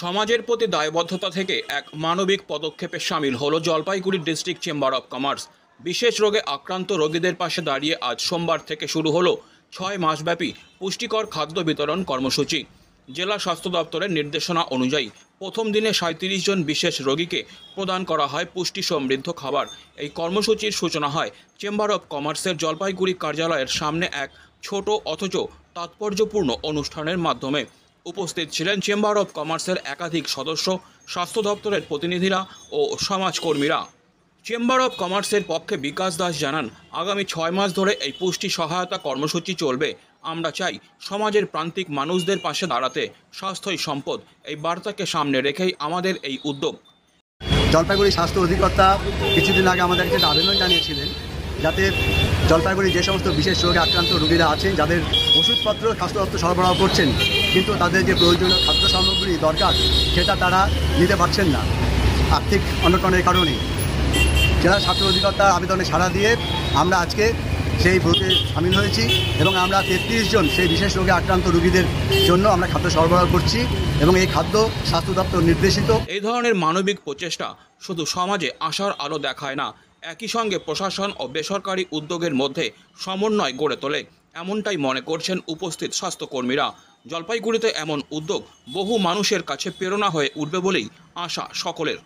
সমাজের প্রতি দায়বদ্ধতা থেকে এক মানবিক পদক্ষেপে সামিল হলো Jalpaiguri district chamber of commerce. বিশেষ রোগে আক্রান্ত রোগীদের পাশে দাঁড়িয়ে আজ সোমবার থেকে শুরু হলো 6 মাসব্যাপী পুষ্টিকর খাদ্য বিতরণ কর্মসূচি। জেলা স্বাস্থ্য দপ্তরের নির্দেশনা অনুযায়ী প্রথম দিনে 37 জন বিশেষ রোগীকে প্রদান করা হয় পুষ্টি সমৃদ্ধ খাবার। এই কর্মসূচির সূচনা হয় চেম্বার অব কমার্সের জলপাইগুড়ি কার্যালয়ের সামনে এক ছোট অথচ তাৎপর্যপূর্ণ অনুষ্ঠানের মাধ্যমে। উপস্থিত ছিলেন চেম্বার অব কমার্সের একাধিক সদস্য, স্বাস্থ্য দপ্তরের প্রতিনিধিরা ও সমাজকর্মীরা। চেম্বার অব কমার্সের পক্ষে বিকাশ দাস জানান, আগামী 6 মাস ধরে এই পুষ্টি সহায়তা কর্মসূচি চলবে। আমরা চাই সমাজের প্রান্তিক মানুষদের পাশে দাঁড়াতে। স্বাস্থ্যই সম্পদ, এই বার্তাকে সামনে রেখেই আমাদের এই উদ্যোগ। জলপাইগুড়ি স্বাস্থ্য অধিকর্তা কিছুদিন আগে আমাদেরকে একটা আবেদন জানিয়েছিলেন যাতে জলপাইগুড়ি যে সমস্ত বিশেষ রোগে আক্রান্ত রোগীরা আছেন, যাদের ওষুধপত্র স্বাস্থ্য দপ্তর সরবরাহ করছেন কিন্তু তাদের যে প্রয়োজনীয় খাদ্য সামগ্রী দরকার সেটা তারা নিতে পারছেন না আর্থিক অনটনের কারণে। জেলা স্বাস্থ্য অধিকর্তার আবেদনে সাড়া দিয়ে আমরা আজকে সেই ব্রতে সামিল হয়েছি এবং আমরা 33 জন সেই বিশেষ রোগে আক্রান্ত রোগীদের জন্য আমরা খাদ্য সরবরাহ করছি এবং এই খাদ্য স্বাস্থ্য দপ্তর নির্দেশিত। এই ধরনের মানবিক প্রচেষ্টা শুধু সমাজে আশার আলো দেখায় না, একই সঙ্গে প্রশাসন ও বেসরকারি উদ্যোগের মধ্যে সমন্বয় গড়ে তোলে, এমনটাই মনে করছেন উপস্থিত স্বাস্থ্যকর্মীরা। জলপাইগুড়িতে এমন উদ্যোগ বহু মানুষের কাছে প্রেরণা হয়ে উঠবে বলেই আশা সকলের।